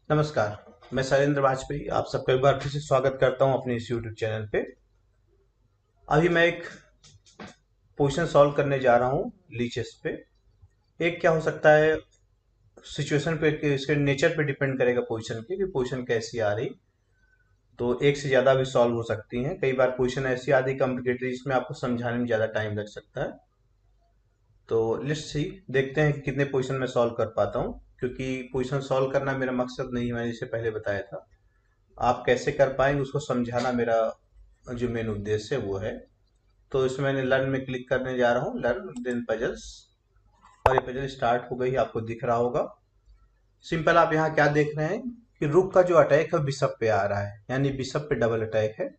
नमस्कार। मैं शैलेंद्र वाजपेयी आप सबका एक बार फिर से स्वागत करता हूं अपने इस यूट्यूब चैनल पे। अभी मैं एक पोजीशन सॉल्व करने जा रहा हूं लीचेस पे। एक क्या हो सकता है, सिचुएशन पे कि इसके नेचर पे डिपेंड करेगा पोजीशन की, कि पोजीशन कैसी आ रही। तो एक से ज़्यादा भी सॉल्व हो सकती हैं। कई बार पोजीशन ऐसी आती है कॉम्प्लिकेटेड जिसमें आपको समझाने में ज़्यादा टाइम लग सकता है। तो लेट्स सी, देखते हैं कि कितने पोजीशन में सॉल्व कर पाता हूँ, क्योंकि पोजीशन सॉल्व करना मेरा मकसद नहीं है, मैंने जैसे पहले बताया था। आप कैसे कर पाएंगे उसको समझाना मेरा जो मेन उद्देश्य है वो है। तो इसमें मैंने लर्न में क्लिक करने जा रहा हूँ, लर्न देन पजल्स। और ये पजल स्टार्ट हो गई, आपको दिख रहा होगा। सिंपल, आप यहाँ क्या देख रहे हैं कि रुक का जो अटैक है बिशप पे आ रहा है, यानी बिशप पे डबल अटैक है।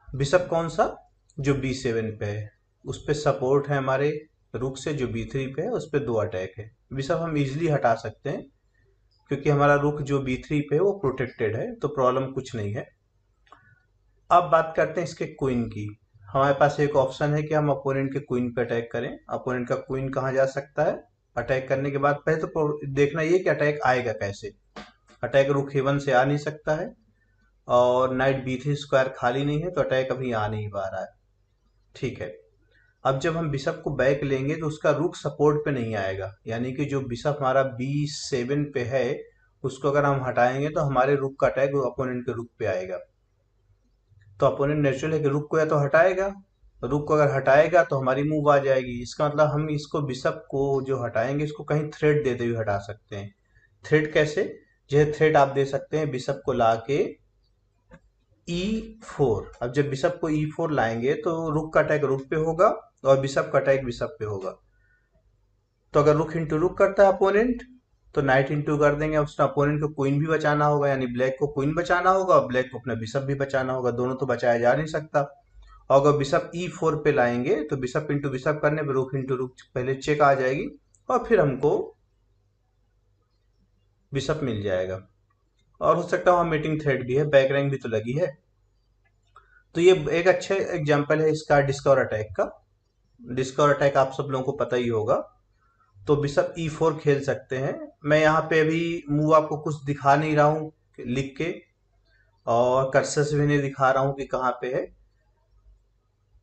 बिशप कौन सा? जो B7 पे है, उस पे सपोर्ट है हमारे रुक से। जो B3 पे है उस पे दो अटैक है। बिशप हम इजिली हटा सकते हैं, क्योंकि हमारा रुक जो B3 पे है वो प्रोटेक्टेड है, तो प्रॉब्लम कुछ नहीं है। अब बात करते हैं इसके क्वीन की। हमारे पास एक ऑप्शन है कि हम अपोनेंट के क्वीन पे अटैक करें। अपोनेंट का क्वीन कहाँ जा सकता है? अटैक करने के बाद पहले तो देखना ये कि अटैक आएगा कैसे। अटैक रुक हेवन से आ नहीं सकता है, और नाइट B3 स्क्वायर खाली नहीं है, तो अटैक अभी आ नहीं पा रहा है। ठीक है। अब जब हम बिशप को बैक लेंगे तो उसका रुक सपोर्ट पे नहीं आएगा, यानी कि जो बिशप हमारा B7 पे है उसको अगर हम हटाएंगे तो हमारे रुक का अटैक अपोनेंट के रुक पे आएगा। तो अपोनेंट नेचुरल है कि रुक को या तो हटाएगा। रुक को अगर हटाएगा तो हमारी मूव आ जाएगी। इसका मतलब हम इसको बिशप को जो हटाएंगे इसको कहीं थ्रेड देते हुए हटा सकते हैं। थ्रेड कैसे? यह थ्रेड आप दे सकते हैं बिशप को लाके E4। अब जब बिशप को E4 लाएंगे तो रुक का अटैक रुक पे होगा और बिशप का अटैक बिशप पे होगा। तो अगर रुक इंटू रुक करता है अपोनेंट, तो नाइट इंटू कर देंगे। उसने अपोनेंट को क्वीन भी बचाना होगा, यानी ब्लैक को क्वीन बचाना होगा और ब्लैक को अपना बिशप भी बचाना होगा। दोनों तो बचाया जा नहीं सकता। और अगर बिशप E4 पे लाएंगे तो बिशप इंटू बिशप करने पे रुक इंटू रुक पहले चेक आ जाएगी, और फिर हमको बिशप मिल जाएगा। और हो सकता है वहां मीटिंग थ्रेड भी है, बैक रैंक भी तो लगी है। तो ये एक अच्छा एग्जाम्पल है इसका डिस्कवर अटैक का। डिस्कवर अटैक आप सब लोगों को पता ही होगा। तो बिशप E4 खेल सकते हैं। मैं यहाँ पे अभी मूव आपको कुछ दिखा नहीं रहा हूँ लिख के, और कर्सर से भी नहीं दिखा रहा हूँ कि कहाँ पे है,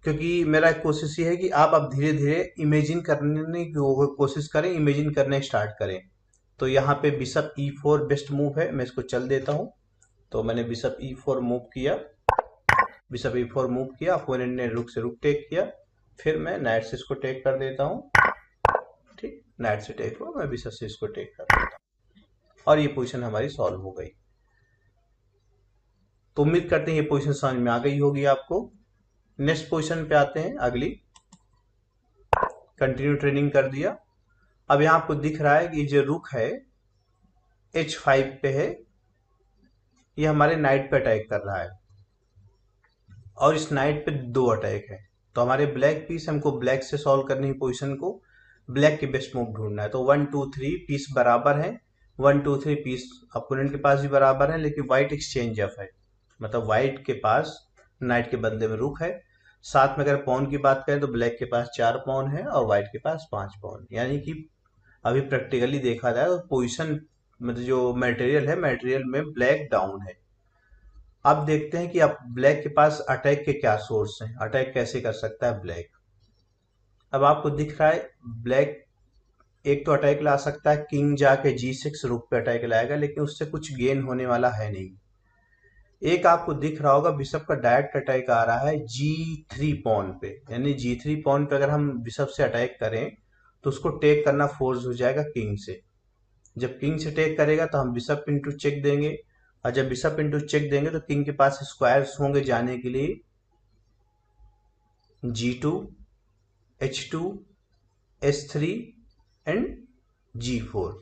क्योंकि मेरा एक कोशिश ये है कि आप अब धीरे धीरे इमेजिन करने की कोशिश करें, इमेजिन करने स्टार्ट करें। तो यहाँ पे बिशप E4 बेस्ट मूव है, मैं इसको चल देता हूँ। तो मैंने बिशप E4 मूव किया। बिशप E4 मूव किया, अपोनेंट ने रुक से रुक टेक किया। फिर मैं नाइट से इसको टेक कर देता हूँ। ठीक, नाइट से टेक हुआ, मैं बिशप से इसको टेक कर देता हूँ, और ये पोजीशन हमारी सॉल्व हो गई। तो उम्मीद करते हैं ये पोजीशन समझ में आ गई होगी आपको। नेक्स्ट पोजीशन पे आते हैं, अगली। कंटिन्यू ट्रेनिंग कर दिया। अब यहाँ आपको दिख रहा है कि ये जो रुक है H5 पे है, ये हमारे नाइट पे अटैक कर रहा है, और इस नाइट पे दो अटैक है। तो हमारे ब्लैक पीस, हमको ब्लैक से सॉल्व करनी है पोजीशन को। ब्लैक की बेस्ट मूव ढूंढना है। तो 1 2 3 पीस बराबर है। 1 2 3 पीस अपोनेंट के पास भी बराबर है, लेकिन व्हाइट एक्सचेंज ऑफ है। मतलब व्हाइट के पास नाइट के बदले में रुक है। साथ में अगर पॉन की बात करें तो ब्लैक के पास 4 पॉन है और व्हाइट के पास 5 पॉन, यानी कि अभी प्रैक्टिकली देखा जाए तो पोजीशन, मतलब जो मटेरियल है, मटेरियल में ब्लैक डाउन है। अब देखते हैं कि अब ब्लैक के पास अटैक के क्या सोर्स हैं, अटैक कैसे कर सकता है ब्लैक। अब आपको दिख रहा है ब्लैक एक तो अटैक ला सकता है, किंग जाके G6 रुक पे अटैक लाएगा, लेकिन उससे कुछ गेन होने वाला है नहीं। एक आपको दिख रहा होगा बिशप का डायरेक्ट अटैक आ रहा है G3 पॉन पे, यानी G3 पॉन पे अगर हम बिशप से अटैक करें तो उसको टेक करना फोर्स हो जाएगा किंग से। जब किंग से टेक करेगा तो हम बिशप इंटू चेक देंगे, और जब बिशप इंटू चेक देंगे तो किंग के पास स्क्वायर्स होंगे जाने के लिए G2, H2, H3 and G4।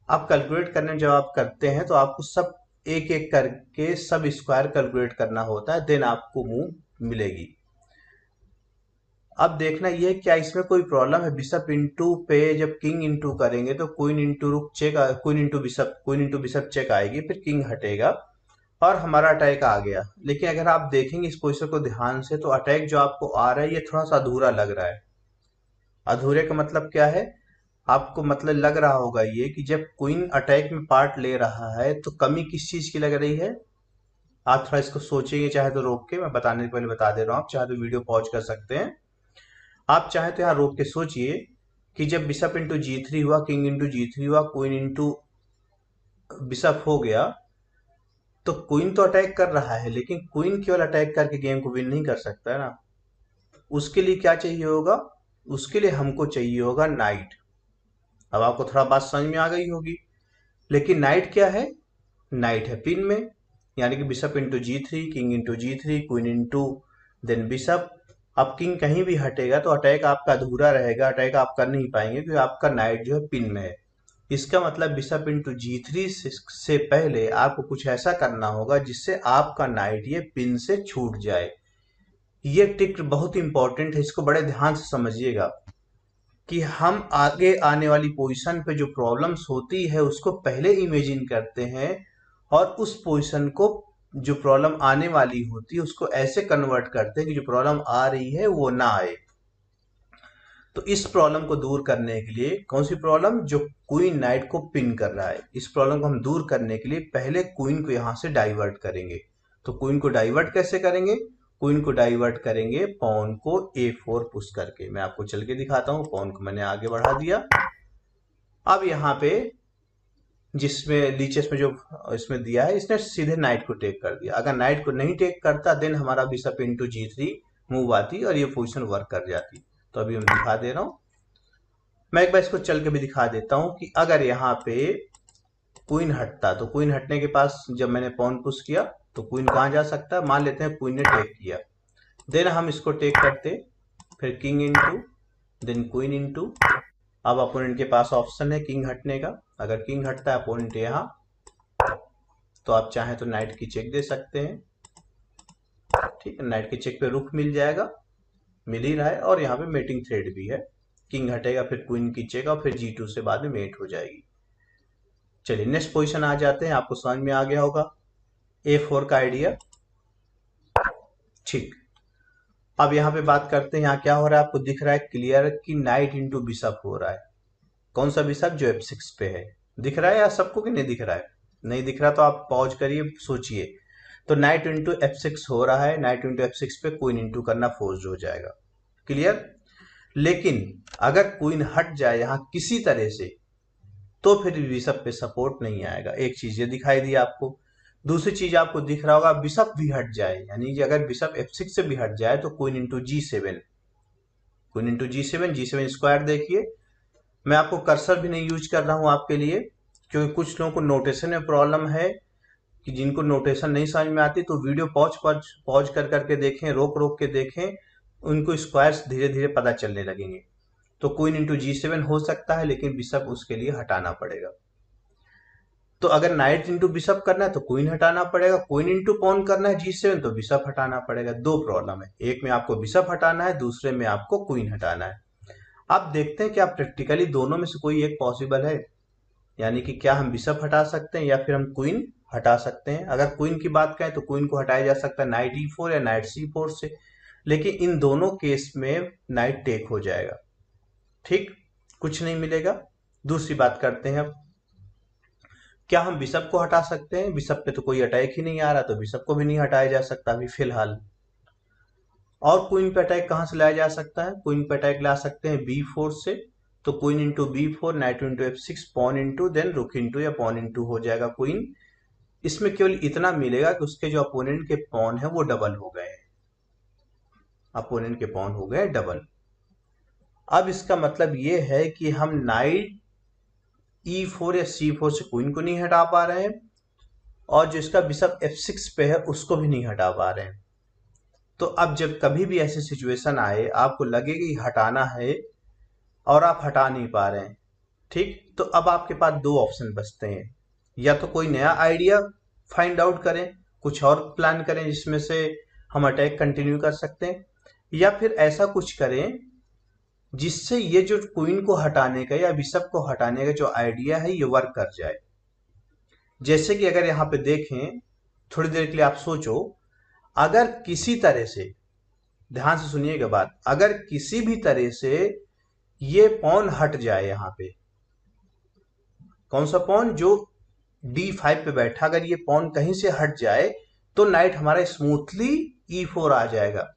आप कैलकुलेट करने जब आप करते हैं तो आपको सब एक एक करके सब स्क्वायर कैलकुलेट करना होता है, देन आपको मूव मिलेगी। अब देखना ये क्या इसमें कोई प्रॉब्लम है। बिशप इंटू पे जब किंग इंटू करेंगे तो queen into rook check, queen into bishop check आएगी, फिर किंग हटेगा और हमारा अटैक आ गया। लेकिन अगर आप देखेंगे इस पोजीशन को ध्यान से तो अटैक जो आपको आ रहा है ये थोड़ा सा अधूरा लग रहा है। अधूरे का मतलब क्या है? आपको मतलब लग रहा होगा ये कि जब क्वीन अटैक में पार्ट ले रहा है तो कमी किस चीज की लग रही है। आप थोड़ा इसको सोचिए, चाहे तो रोक के, मैं बताने से पहले बता दे रहा हूँ, आप चाहे तो वीडियो पॉज कर सकते हैं। आप चाहे तो यहाँ रोक के सोचिए कि जब बिशप इंटू G3 हुआ, किंग इंटू G3 हुआ, क्वीन इंटू बिशप हो गया, तो क्वीन तो अटैक कर रहा है, लेकिन क्वीन केवल अटैक करके गेम को विन नहीं कर सकता है ना। उसके लिए क्या चाहिए होगा, उसके लिए हमको चाहिए होगा नाइट। अब आपको थोड़ा बात समझ में आ गई होगी। लेकिन नाइट क्या है, नाइट है पिन में, यानी कि bishop into G3, king into G3, queen into then bishop. अब किंग कहीं भी हटेगा तो अटैक आपका अधूरा रहेगा, अटैक आप कर नहीं पाएंगे क्योंकि आपका नाइट जो है पिन में है। इसका मतलब बिशप इंटू G3 से पहले आपको कुछ ऐसा करना होगा जिससे आपका नाइट ये पिन से छूट जाए। ये ट्रिक बहुत इंपॉर्टेंट है, इसको बड़े ध्यान से समझिएगा कि हम आगे आने वाली पोजीशन पे जो प्रॉब्लम्स होती है उसको पहले इमेजिन करते हैं, और उस पोजीशन को, जो प्रॉब्लम आने वाली होती है उसको ऐसे कन्वर्ट करते हैं कि जो प्रॉब्लम आ रही है वो ना आए। तो इस प्रॉब्लम को दूर करने के लिए, कौन सी प्रॉब्लम, जो क्वीन नाइट को पिन कर रहा है, इस प्रॉब्लम को हम दूर करने के लिए पहले क्वीन को यहां से डाइवर्ट करेंगे। तो क्वीन को डाइवर्ट कैसे करेंगे, क्वीन को डाइवर्ट करेंगे पॉन को A4 पुश करके। मैं आपको चल के दिखाता हूं। पॉन को मैंने आगे बढ़ा दिया। अब यहाँ पे जिसमें लीचेस में जो इसमें दिया है, इसने सीधे नाइट को टेक कर दिया। अगर नाइट को नहीं टेक करता देन हमारा बिशप इंटू G3 मूव आती और ये पोजीशन वर्क कर जाती। तो अभी मैं दिखा दे रहा हूं। मैं एक बार इसको चल के भी दिखा देता हूं कि अगर यहाँ पे क्वीन हटता, तो क्वीन हटने के पास जब मैंने पॉन पुश किया तो क्वीन कहाँ जा सकता है। मान लेते हैं क्वीन ने टेक किया, देन हम इसको टेक करते, फिर king into then queen into. अब अपोनेंट के पास ऑप्शन है किंग हटने का। अगर किंग हटता है अपोनेंट यहाँ, तो आप चाहें तो नाइट की चेक दे सकते हैं। ठीक है, नाइट के चेक पे रुख मिल जाएगा, मिल ही रहा है, और यहाँ पे मेटिंग थ्रेड भी है। किंग हटेगा, फिर क्वीन की चेक, और फिर G2 से बाद में मेट हो जाएगी। चलिए नेक्स्ट पोजीशन आ जाते हैं। आपको समझ में आ गया होगा A4 का आइडिया। ठीक, अब यहाँ पे बात करते हैं। यहाँ क्या हो रहा है, आपको दिख रहा है क्लियर कि नाइट इंटू बिशप हो रहा है। कौन सा बिशप, जो F6 पे है। दिख रहा है या सबको कि नहीं दिख रहा है। नहीं दिख रहा तो आप पॉज करिए, सोचिए। तो नाइट इंटू F6 हो रहा है, नाइट इंटू F6 पे क्वीन इंटू करना फोर्स हो जाएगा। क्लियर। लेकिन अगर क्वीन हट जाए यहां किसी तरह से, तो फिर बिशप पे सपोर्ट नहीं आएगा। एक चीज ये दिखाई दी आपको। दूसरी चीज आपको दिख रहा होगा बिशप भी हट जाए, यानी कि अगर बिशप F6 से भी हट जाए तो queen into G7, queen into G7, G7 square. देखिए मैं आपको कर्सर भी नहीं यूज कर रहा हूं आपके लिए, क्योंकि कुछ लोगों को नोटेशन में प्रॉब्लम है, कि जिनको नोटेशन नहीं समझ में आती तो वीडियो पॉज पॉज पॉज कर करके देखें, रोक रोक के देखें, उनको स्क्वायर्स धीरे धीरे पता चलने लगेंगे। तो क्वीन इंटू G7 हो सकता है, लेकिन बिशप उसके लिए हटाना पड़ेगा। तो अगर नाइट इंटू बिशप करना है तो क्वीन हटाना पड़ेगा, क्वीन इंटू पॉन करना है G7 तो बिशप हटाना पड़ेगा। दो प्रॉब्लम है, एक में आपको बिशप हटाना है, दूसरे में आपको क्वीन हटाना है। अब देखते हैं कि आप प्रैक्टिकली दोनों में से कोई एक पॉसिबल है, यानी कि क्या हम बिशप हटा सकते हैं या फिर हम क्वीन हटा सकते हैं। अगर क्वीन की बात करें तो क्वीन को हटाया जा सकता है नाइट E4 या नाइट C4 से, लेकिन इन दोनों केस में नाइट टेक हो जाएगा। ठीक, कुछ नहीं मिलेगा। दूसरी बात करते हैं अब, क्या हम बिशप को हटा सकते हैं। बिशप पे तो कोई अटैक ही नहीं आ रहा, तो बिशप को भी नहीं हटाया जा सकता अभी फिलहाल। और क्वीन पे अटैक कहां से लाया जा सकता है, क्वीन पे अटैक ला सकते हैं B4 से। तो queen into B4, knight into F6, pawn into then rook into या पॉन इंटू हो जाएगा क्वीन। इसमें केवल इतना मिलेगा कि उसके जो अपोनेंट के पॉन है वो डबल हो गए, अपोनेंट के पॉन हो गए डबल। अब इसका मतलब ये है कि हम नाइट E4 या C4 से क्वीन को नहीं हटा पा रहे हैं, और जो इसका बिशप F6 पे है उसको भी नहीं हटा पा रहे हैं। तो अब जब कभी भी ऐसी सिचुएशन आए, आपको लगे कि हटाना है और आप हटा नहीं पा रहे हैं, ठीक, तो अब आपके पास दो ऑप्शन बचते हैं। या तो कोई नया आइडिया फाइंड आउट करें, कुछ और प्लान करें जिसमें से हम अटैक कंटिन्यू कर सकते हैं, या फिर ऐसा कुछ करें जिससे ये जो क्वीन को हटाने का या बिशप को हटाने का जो आइडिया है ये वर्क कर जाए। जैसे कि अगर यहाँ पे देखें, थोड़ी देर के लिए आप सोचो, अगर किसी तरह से, ध्यान से सुनिएगा बात, अगर किसी भी तरह से ये पॉन हट जाए यहाँ पे, कौन सा पॉन, जो D5 पे बैठा, अगर ये पॉन कहीं से हट जाए तो नाइट हमारा स्मूथली E4 आ जाएगा।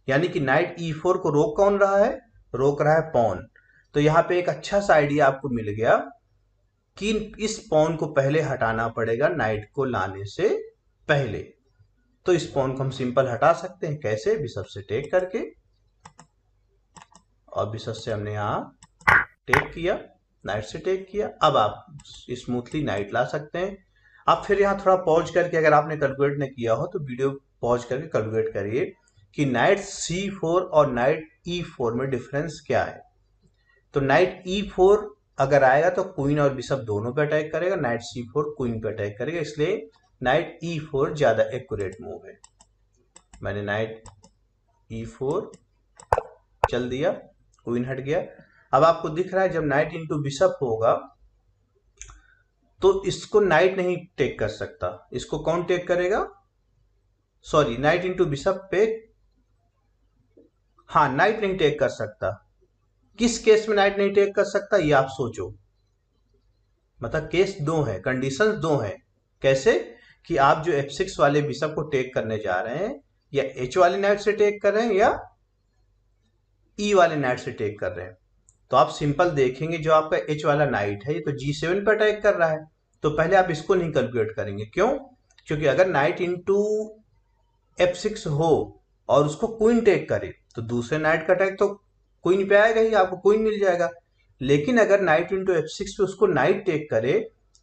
यानी कि नाइट E4 को रोक कौन रहा है, रोक रहा है पॉन। तो यहाँ पे एक अच्छा सा आइडिया आपको मिल गया कि इस पॉन को पहले हटाना पड़ेगा नाइट को लाने से पहले। तो इस पॉन को हम सिंपल हटा सकते हैं, कैसे, बिशप से टेक करके, और बिशप से हमने यहाँ टेक किया, नाइट से टेक किया। अब आप स्मूथली नाइट ला सकते हैं। आप फिर यहाँ थोड़ा पॉज करके, अगर आपने कैलकुलेट नहीं किया हो तो वीडियो पॉज करके कैलकुलेट करिए कि नाइट C4 और नाइट E4 में डिफरेंस क्या है। तो नाइट E4 अगर आएगा तो क्वीन और बिशप दोनों पे अटैक करेगा, नाइट C4 क्वीन पे अटैक करेगा, इसलिए नाइट E4 ज्यादा एक्यूरेट मूव है। मैंने नाइट E4 चल दिया, क्वीन हट गया। अब आपको दिख रहा है जब नाइट इंटू बिशप होगा तो इसको नाइट नहीं टेक कर सकता, इसको कौन टेक करेगा, सॉरी, नाइट इंटू बिशप पे, हाँ, नाइट नहीं टेक कर सकता। किस केस में नाइट नहीं टेक कर सकता, ये आप सोचो। मतलब केस दो है, कंडीशंस दो हैं। कैसे, कि आप जो F6 वाले बिशप को टेक करने जा रहे हैं, या H वाले नाइट से टेक कर रहे हैं, या E वाले नाइट से टेक कर रहे हैं। तो आप सिंपल देखेंगे, जो आपका H वाला नाइट है ये तो G7 पर अटैक कर रहा है, तो पहले आप इसको नहीं कैलकुलेट करेंगे। क्यों, क्योंकि अगर नाइट इंटू F6 हो और उसको क्वीन टेक करे तो दूसरे नाइट का अटैक तो क्वीन पे आएगा ही, आपको क्वीन मिल जाएगा। लेकिन अगर नाइट इंटू F6 पे उसको नाइट टेक करे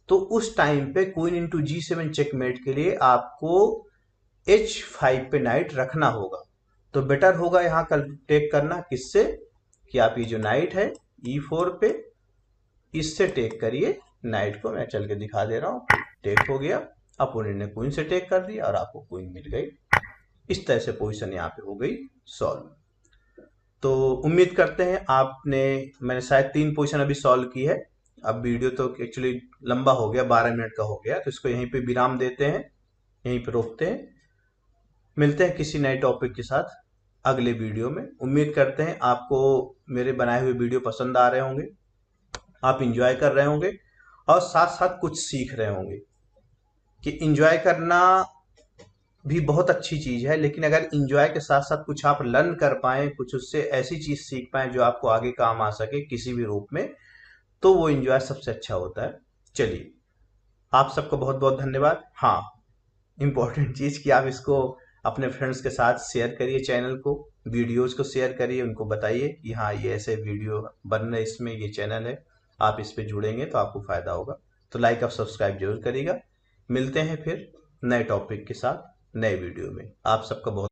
तो उस टाइम पे क्वीन इंटू G7 चेकमेट के लिए आपको H5 पे नाइट रखना होगा। तो बेटर होगा यहाँ कल टेक करना, किससे, कि आप ये जो नाइट है E4 पे, इससे टेक करिए नाइट को। मैं चल के दिखा दे रहा हूँ, टेक हो गया, अपोनेंट ने क्वीन से टेक कर दिया और आपको क्वीन मिल गई। इस तरह से पोजीशन यहाँ पे हो गई सॉल्व। तो उम्मीद करते हैं आपने, मैंने शायद 3 पोजीशन अभी सॉल्व की है। अब वीडियो तो एक्चुअली लंबा हो गया, 12 मिनट का हो गया, तो इसको यहीं पे विराम देते हैं, यहीं पे रोकते हैं। मिलते हैं किसी नए टॉपिक के साथ अगले वीडियो में। उम्मीद करते हैं आपको मेरे बनाए हुए वीडियो पसंद आ रहे होंगे, आप इंजॉय कर रहे होंगे और साथ साथ कुछ सीख रहे होंगे। कि इंजॉय करना भी बहुत अच्छी चीज है, लेकिन अगर इंजॉय के साथ साथ कुछ आप लर्न कर पाए, कुछ उससे ऐसी चीज सीख पाए जो आपको आगे काम आ सके किसी भी रूप में, तो वो इंजॉय सबसे अच्छा होता है। चलिए, आप सबको बहुत बहुत धन्यवाद। हाँ, इंपॉर्टेंट चीज कि आप इसको अपने फ्रेंड्स के साथ शेयर करिए, चैनल को, वीडियोज को शेयर करिए, उनको बताइए कि हाँ ये ऐसे वीडियो बन रहे, इसमें ये चैनल है, आप इस पे जुड़ेंगे तो आपको फायदा होगा। तो लाइक और सब्सक्राइब जरूर करिएगा। मिलते हैं फिर नए टॉपिक के साथ नए वीडियो में। आप सबका बहुत